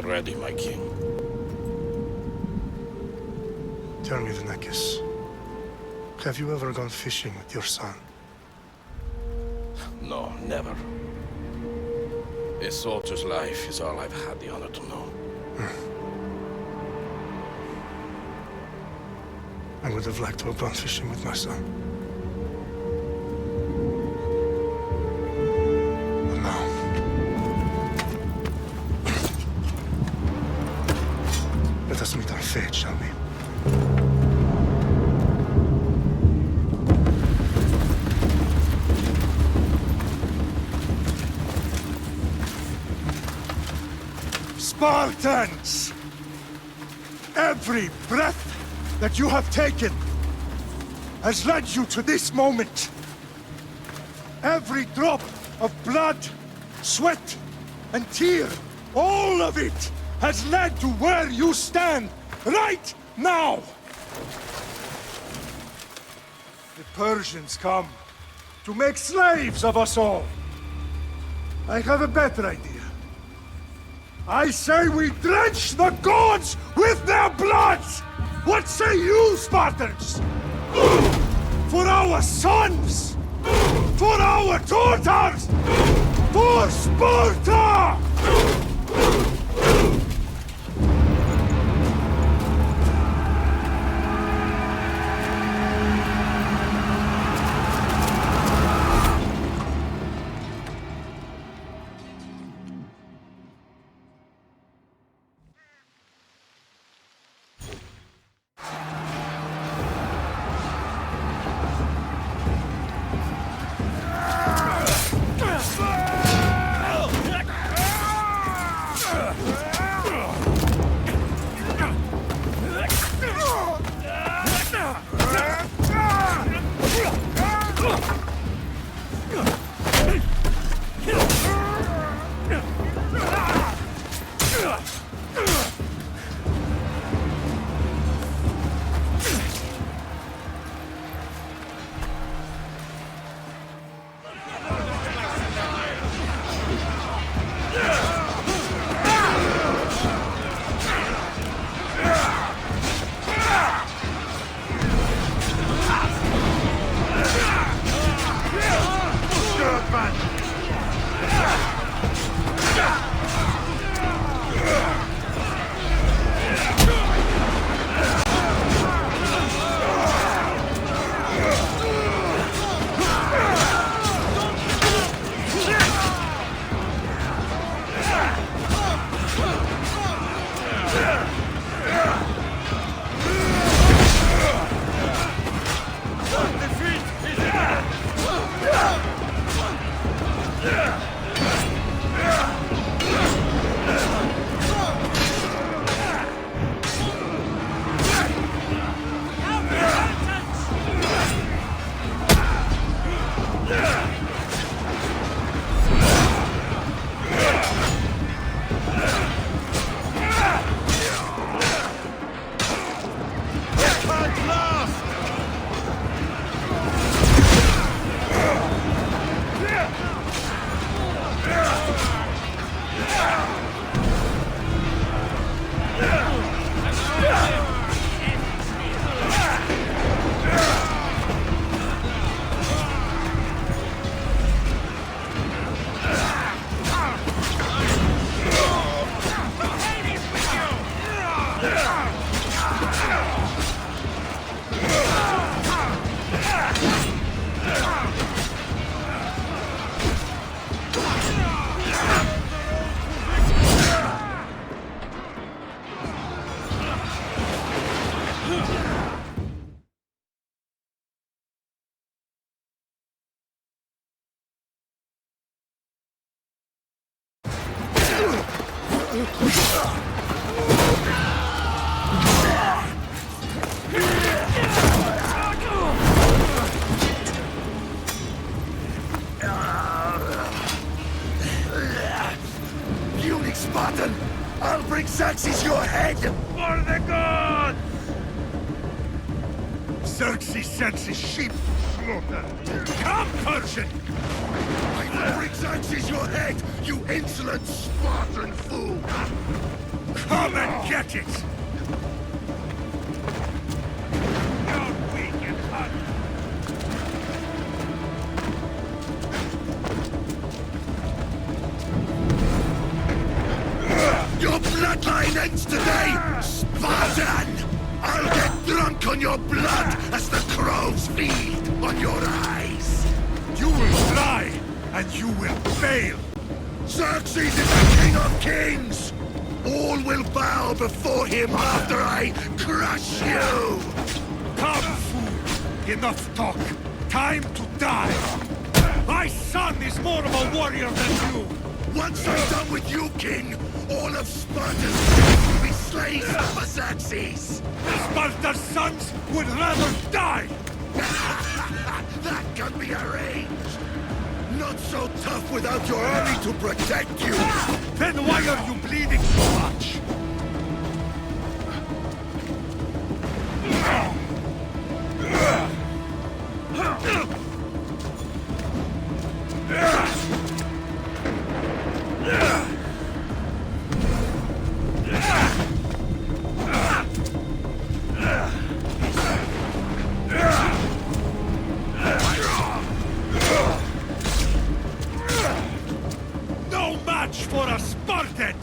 ready, my king. Tell me, Vinakis, have you ever gone fishing with your son? No, never. A soldier's life is all I've had the honor to know. I would have liked to have gone fishing with my son. But now... let us meet our fate, shall we? Spartans! Every breath that you have taken has led you to this moment. Every drop of blood, sweat, and tear, all of it has led to where you stand right now. The Persians come to make slaves of us all. I have a better idea. I say we drench the gods with their blood! What say you, Spartans? For our sons! For our daughters! For Sparta! Puny Spartan! I'll bring Xerxes your head! For the gods! Xerxes sends his sheep slaughtered. Come, Persian! I will bring Xerxes your head, you insolent Spartan fool! Come and get it! You're weak and hurt. Your bloodline ends today, Spartan! I'll get drunk on your blood as the crows feed on your eyes! You will try, and you will fail! Xerxes is the king of kings! All will bow before him after I crush you! Come, fool! Enough talk! Time to die! My son is more of a warrior than you! Once I'm done with you, king, all of Sparta's sons will be slaves for Xerxes! Sparta's sons would rather die! That can be arranged! Not so tough without your army to protect you! Then why are you bleeding so much? No match for a Spartan!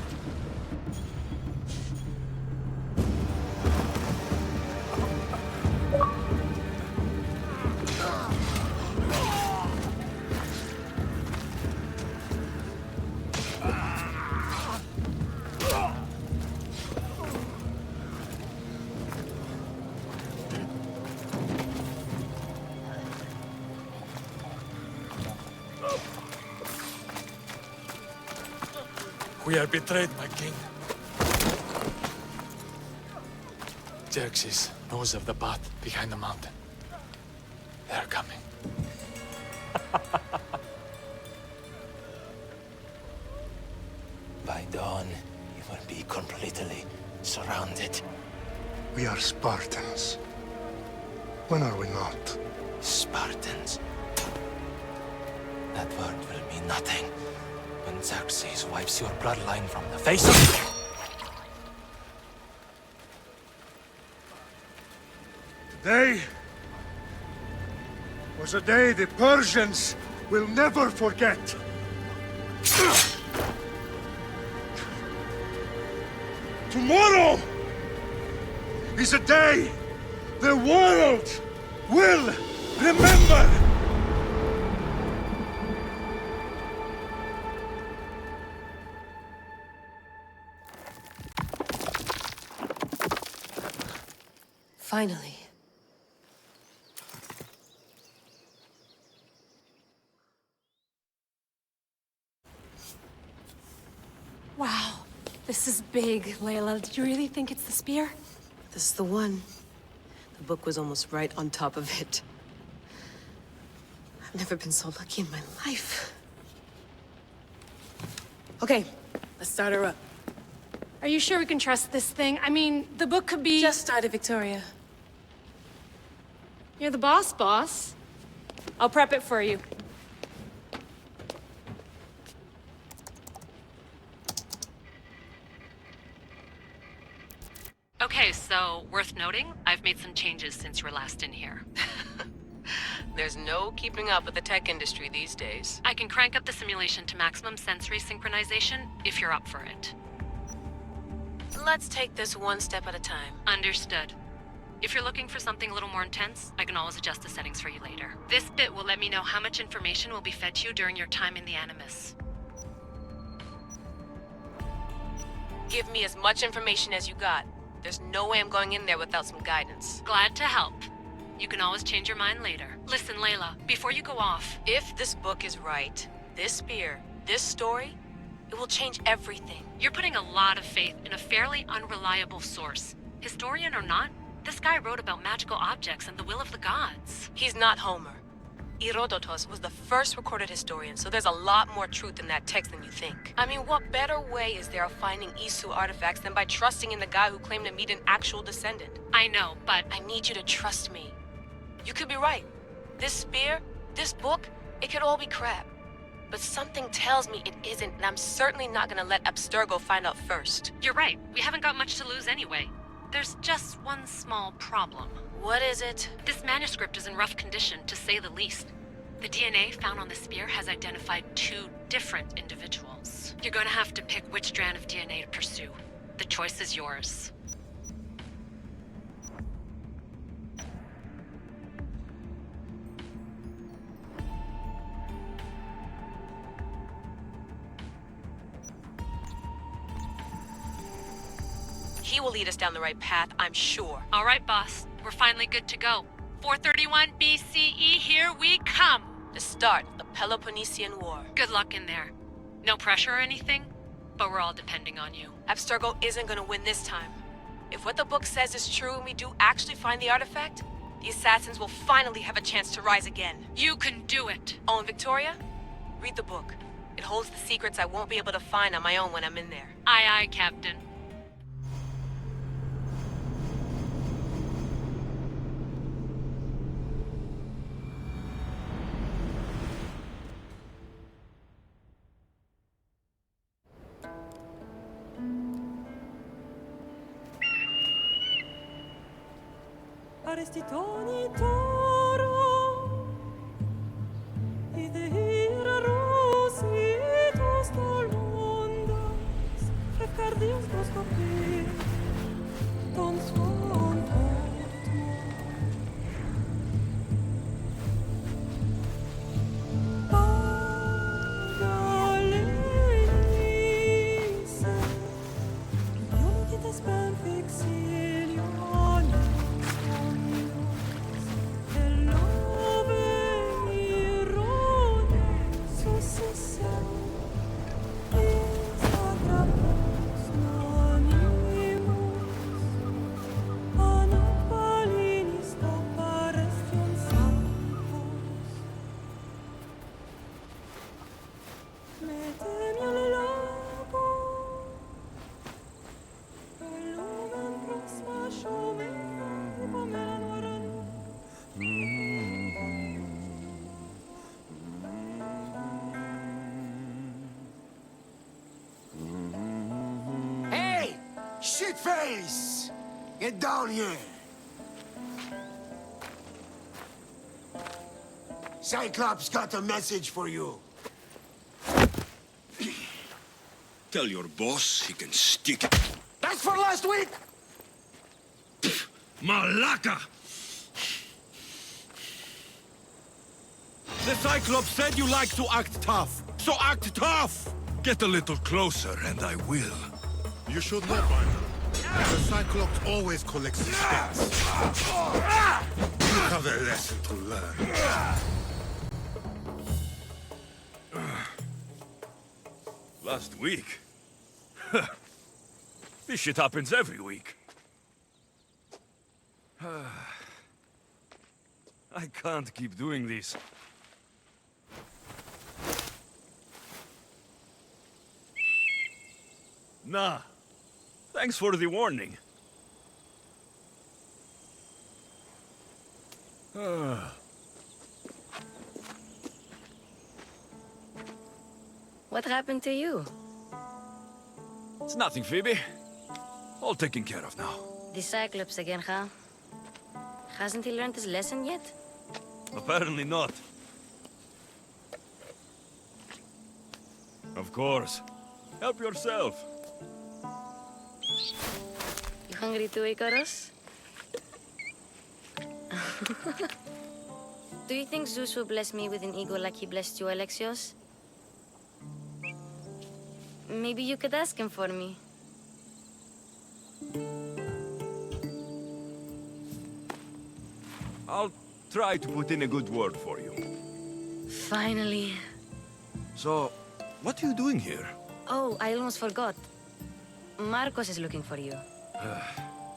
We are betrayed, my king. Xerxes knows of the path behind the mountain. They're coming. By dawn, you will be completely surrounded. We are Spartans. When are we not? Spartans. That word will mean nothing when Xerxes wipes your bloodline from the face of... Today was a day the Persians will never forget. Tomorrow is a day the world will remember. Finally. Wow, this is big, Layla. Did you really think it's the spear? This is the one. The book was almost right on top of it. I've never been so lucky in my life. Okay, let's start her up. Are you sure we can trust this thing? I mean, the book could be... Just started, Victoria. You're the boss. I'll prep it for you. Okay, so worth noting, I've made some changes since you were last in here. There's no keeping up with the tech industry these days. I can crank up the simulation to maximum sensory synchronization if you're up for it. Let's take this one step at a time. Understood. If you're looking for something a little more intense, I can always adjust the settings for you later. This bit will let me know how much information will be fed to you during your time in the Animus. Give me as much information as you got. There's no way I'm going in there without some guidance. Glad to help. You can always change your mind later. Listen, Layla, before you go off... If this book is right, this spear, this story, it will change everything. You're putting a lot of faith in a fairly unreliable source. Historian or not, this guy wrote about magical objects and the will of the gods. He's not Homer. Herodotus was the first recorded historian, so there's a lot more truth in that text than you think. I mean, what better way is there of finding Isu artifacts than by trusting in the guy who claimed to meet an actual descendant? I know, but... I need you to trust me. You could be right. This spear, this book, it could all be crap. But something tells me it isn't, and I'm certainly not gonna let Abstergo find out first. You're right. We haven't got much to lose anyway. There's just one small problem. What is it? This manuscript is in rough condition, to say the least. The DNA found on the spear has identified 2 different individuals. You're gonna have to pick which strand of DNA to pursue. The choice is yours. He will lead us down the right path, I'm sure. All right, boss. We're finally good to go. 431 BCE, here we come! The start of the Peloponnesian War. Good luck in there. No pressure or anything, but we're all depending on you. Abstergo isn't gonna win this time. If what the book says is true and we do actually find the artifact, the assassins will finally have a chance to rise again. You can do it! Oh, and Victoria? Read the book. It holds the secrets I won't be able to find on my own when I'm in there. Aye, aye, Captain. Arestitoni toro, idehira rositos tolmondas, fefcardios proscopir, ton son portmo. Pagalenise, idiom qui te spem fixilione. Shitface! Get down here! Cyclops got a message for you. Tell your boss he can stick it. That's for last week! Malaka! The Cyclops said you like to act tough, so act tough! Get a little closer and I will. You should know by now. The Cyclops always collects his debts. You have a lesson to learn. Last week? This shit happens every week. I can't keep doing this. Nah. Thanks for the warning. What happened to you? It's nothing, Phoebe. All taken care of now. The Cyclops again, huh? Hasn't he learned his lesson yet? Apparently not. Of course. Help yourself. You hungry too, Icarus? Do you think Zeus will bless me with an ego like he blessed you, Alexios? Maybe you could ask him for me. I'll try to put in a good word for you. Finally. So, what are you doing here? Oh, I almost forgot. Marcos is looking for you.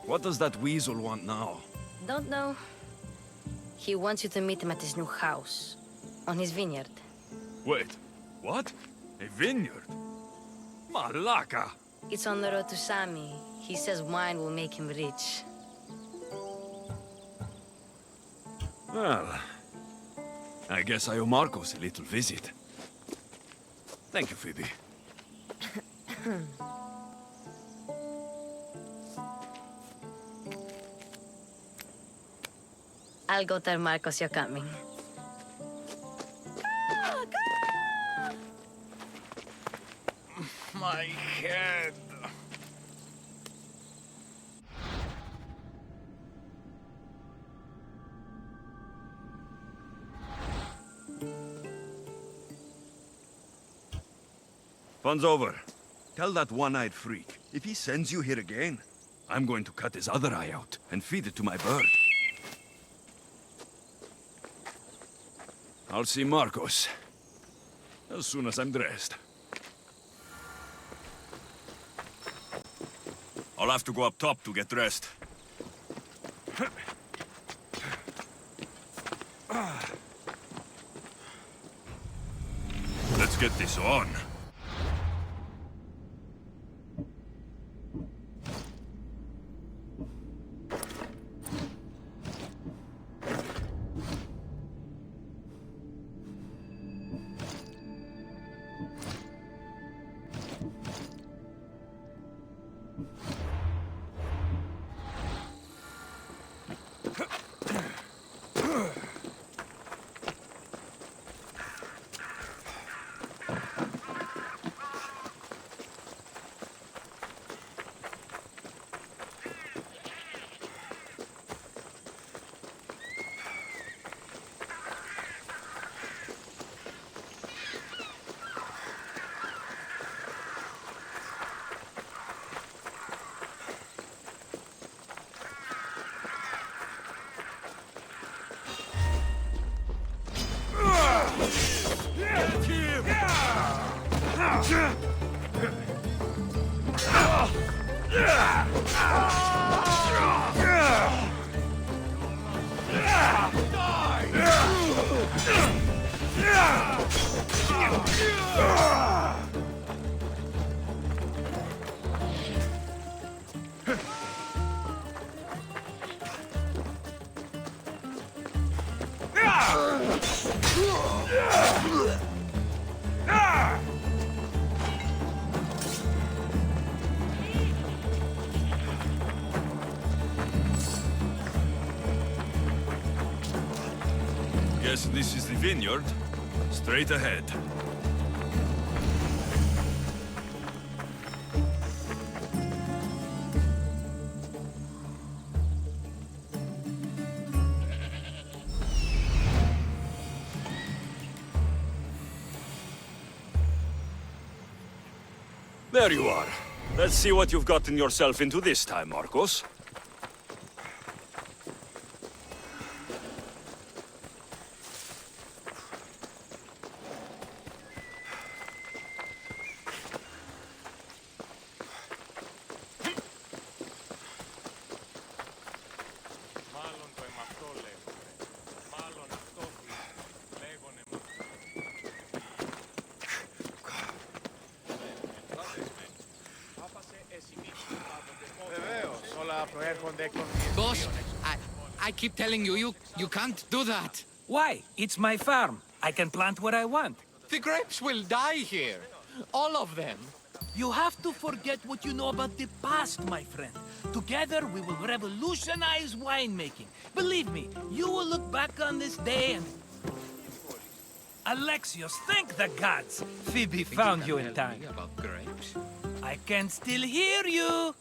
What does that weasel want now? Don't know. He wants you to meet him at his new house. On his vineyard. Wait, what? A vineyard? Malaka! It's on the road to Sami. He says wine will make him rich. Well, I guess I owe Marcos a little visit. Thank you, Phoebe. I'll go tell Marcos you're coming. My head. Fun's over. Tell that one-eyed freak, if he sends you here again, I'm going to cut his other eye out and feed it to my bird. I'll see Marcos as soon as I'm dressed. I'll have to go up top to get dressed. Let's get this on. Guess this is the vineyard. Straight ahead. There you are. Let's see what you've gotten yourself into this time, Marcos. Boss, I keep telling you, you can't do that. Why? It's my farm. I can plant what I want. The grapes will die here. All of them. You have to forget what you know about the past, my friend. Together, we will revolutionize winemaking. Believe me, you will look back on this day and... Alexios, thank the gods! Phoebe found you in time. About grapes? I can still hear you!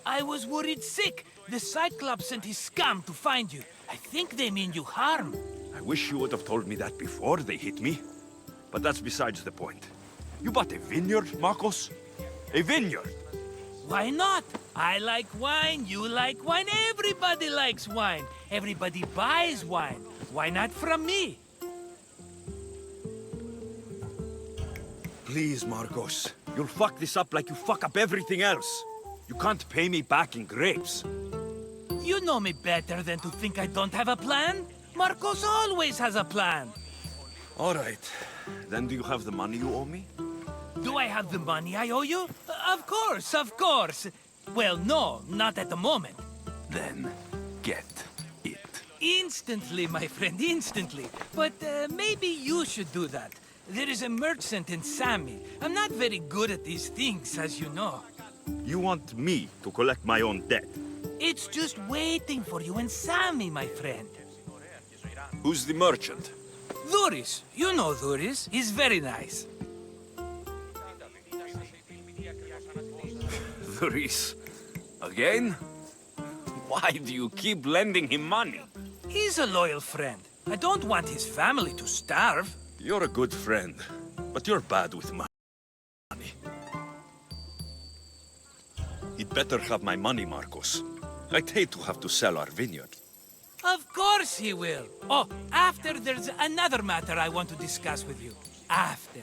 I was worried sick. The Cyclops sent his scum to find you. I think they mean you harm. I wish you would have told me that before they hit me. But that's besides the point. You bought a vineyard, Marcos? A vineyard? Why not? I like wine, you like wine, everybody likes wine. Everybody buys wine. Why not from me? Please, Marcos. You'll fuck this up like you fuck up everything else. You can't pay me back in grapes. You know me better than to think I don't have a plan. Marcos always has a plan. All right. Then do you have the money you owe me? Do I have the money I owe you? Of course, of course. Well, no, not at the moment. Then get it. Instantly, my friend, instantly. But maybe you should do that. There is a merchant in Sami. I'm not very good at these things, as you know. You want me to collect my own debt? It's just waiting for you in Sami, my friend. Who's the merchant? Dhuris. You know Dhuris. He's very nice. Dhuris? Again? Why do you keep lending him money? He's a loyal friend. I don't want his family to starve. You're a good friend, but you're bad with money. He'd better have my money, Marcos. I'd hate to have to sell our vineyard. Of course he will. Oh, after there's another matter I want to discuss with you. After.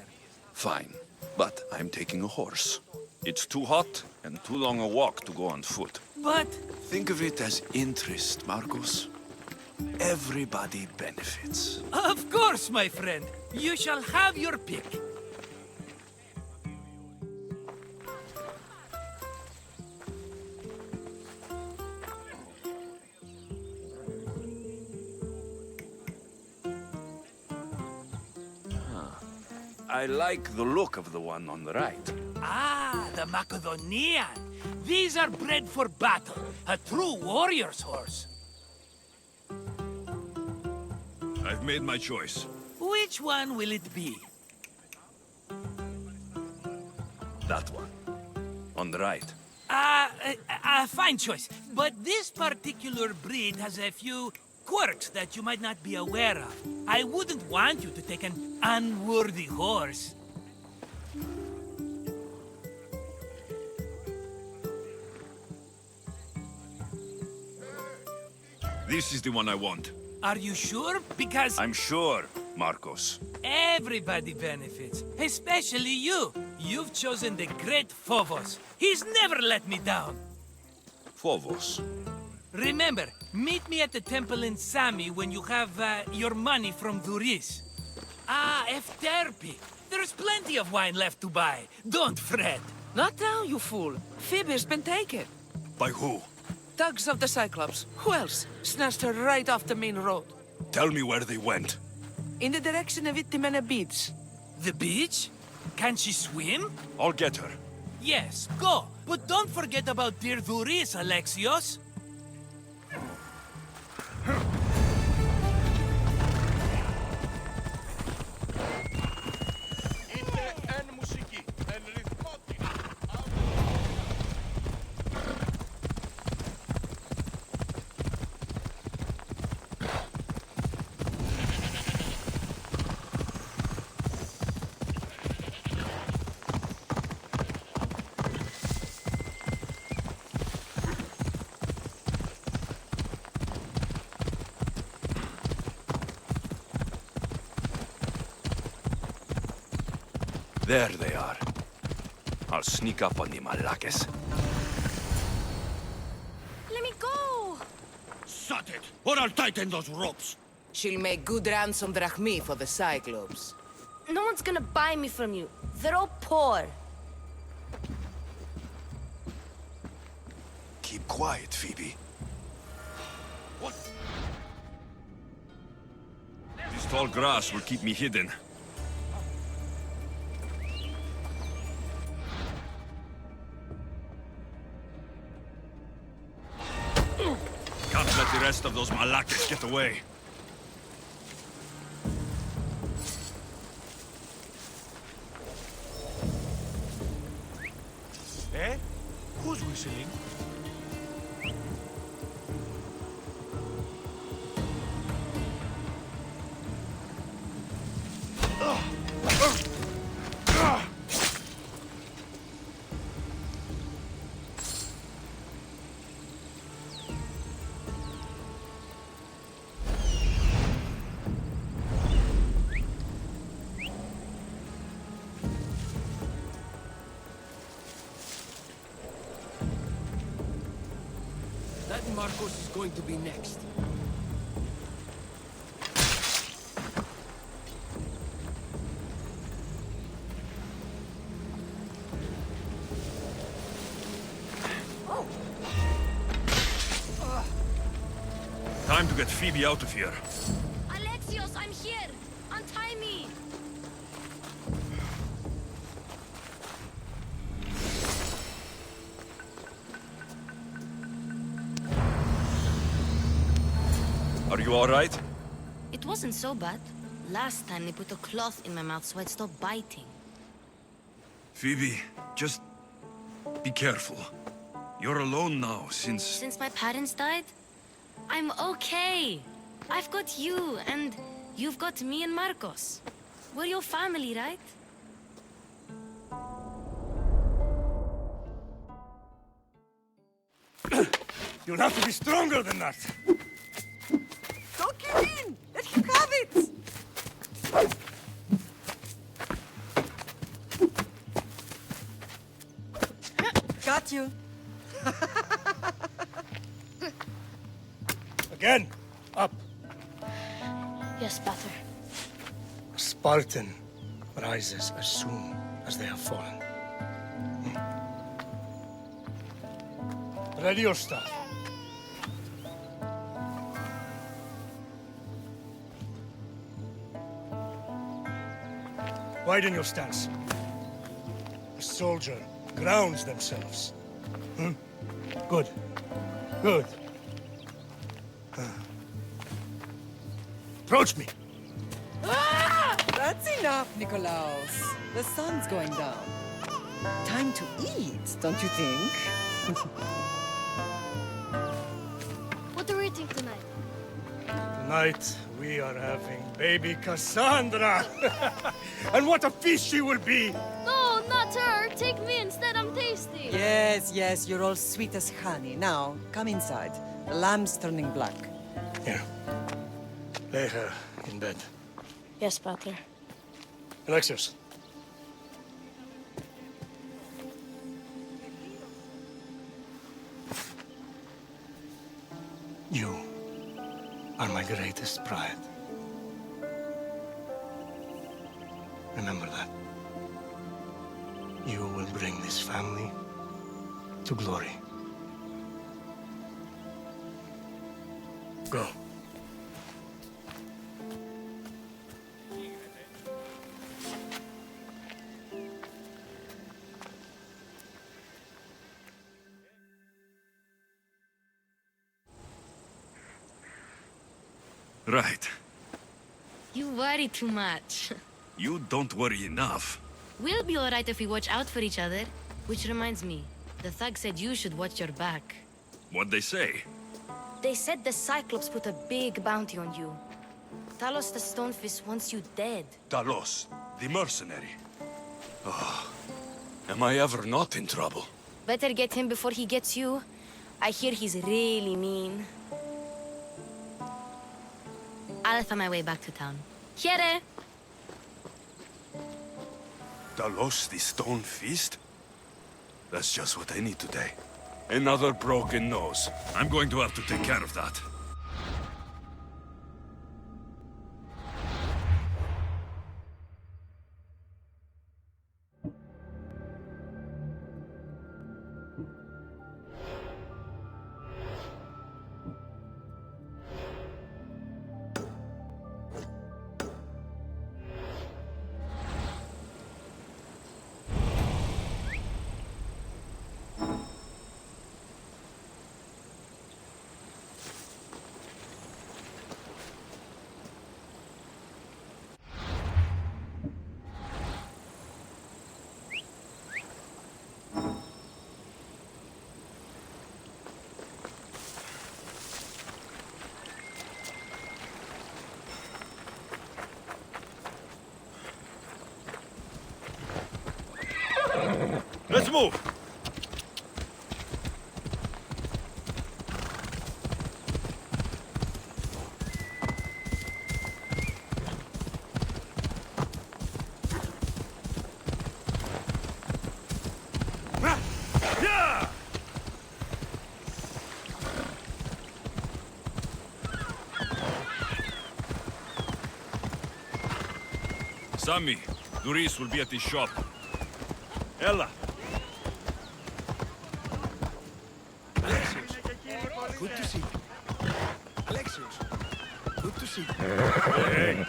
Fine, but I'm taking a horse. It's too hot and too long a walk to go on foot. But... Think of it as interest, Marcos. Everybody benefits. Of course, my friend. You shall have your pick. I like the look of the one on the right. Ah, the Macedonian. These are bred for battle. A true warrior's horse. I've made my choice. Which one will it be? That one. On the right. Fine choice. But this particular breed has a few quirks that you might not be aware of. I wouldn't want you to take an unworthy horse. This is the one I want. Are you sure? Because... I'm sure, Marcos. Everybody benefits, especially you. You've chosen the great Phobos. He's never let me down. Phobos? Remember, meet me at the temple in Sami when you have your money from Dhuris. Ah, Efterpi. There's plenty of wine left to buy. Don't fret. Not now, you fool. Phoebe's been taken. By who? Thugs of the Cyclops. Who else? Snatched her right off the main road. Tell me where they went. In the direction of Itimena Beach. The beach? Can she swim? I'll get her. Yes, go. But don't forget about dear Dhuris, Alexios. There they are. I'll sneak up on the Malakes. Let me go! Shut it, or I'll tighten those ropes. She'll make good ransom drachmi for the Cyclops. No one's gonna buy me from you. They're all poor. Keep quiet, Phoebe. What? This tall grass will keep me hidden. Can't let the rest of those Malakes get away. Eh? Who's whistling? That Marcos is going to be next. Time to get Phoebe out of here. Alexios, I'm here! Untie me! Are you all right? It wasn't so bad. Last time they put a cloth in my mouth so I'd stop biting. Phoebe, just be careful. You're alone now since... Since my parents died? I'm okay. I've got you, and you've got me and Marcos. We're your family, right? You'll have to be stronger than that. Don't give in! Let him have it! Got you. Again! Up! Yes, Butter. A Spartan rises as soon as they have fallen. Ready your stuff. Widen your stance. A soldier grounds themselves. Good. Good. Approach me. Ah! That's enough, Nikolaus. The sun's going down. Time to eat, don't you think? What are we eating tonight? Tonight, we are having baby Cassandra. And what a feast she will be! No, not her. Take me instead. I'm tasty. Yes, yes, you're all sweet as honey. Now, come inside. The lamb's turning black. Here. Lay her in bed. Yes, Butter. Alexios. You are my greatest pride. Remember that. You will bring this family to glory. Go. Right. You worry too much. You don't worry enough. We'll be alright if we watch out for each other. Which reminds me, the thug said you should watch your back. What'd they say? They said the Cyclops put a big bounty on you. Talos the Stonefist wants you dead. Talos, the mercenary. Oh, am I ever not in trouble? Better get him before he gets you. I hear he's really mean. I'll find my way back to town. Here! Talos, the Stone Feast? That's just what I need today. Another broken nose. I'm going to have to take care of that. Let's move! Sammy, Doris will be at the shop. Ella! Alexios, good to see you. Alexios, good to see you. Hey!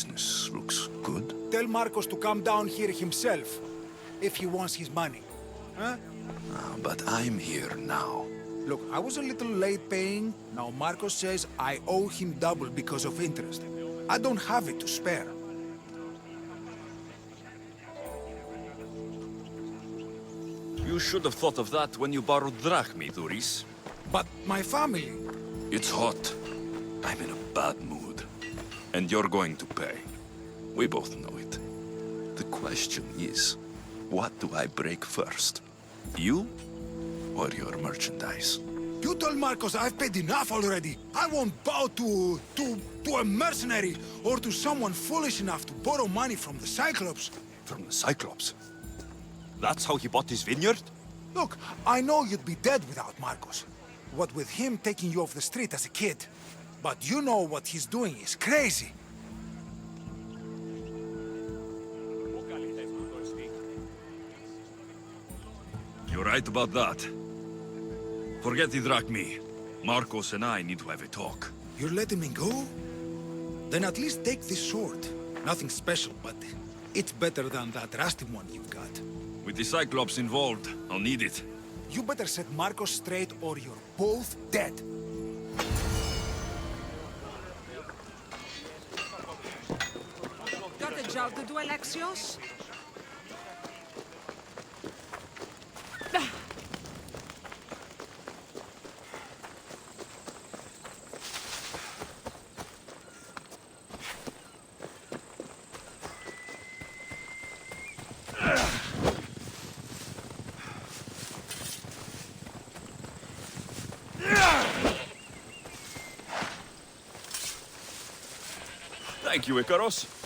business looks good. Tell Marcos to come down here himself, if he wants his money. Huh? But I'm here now. Look, I was a little late paying. Now Marcos says I owe him double because of interest. I don't have it to spare. You should have thought of that when you borrowed drachmi, Duris. But my family... It's hot. I'm in a bad mood. And you're going to pay. We both know it. The question is, what do I break first? You or your merchandise? You told Marcos I've paid enough already. I won't bow to a mercenary or to someone foolish enough to borrow money from the Cyclops. From the Cyclops? That's how he bought his vineyard? Look, I know you'd be dead without Marcos. What with him taking you off the street as a kid. But you know what he's doing is crazy. You're right about that. Forget the drachmi. Marcos and I need to have a talk. You're letting me go? Then at least take this sword. Nothing special, but it's better than that rusty one you've got. With the Cyclops involved, I'll need it. You better set Marcos straight or you're both dead. Got a job to do, Alexios? Thank you, Icaros.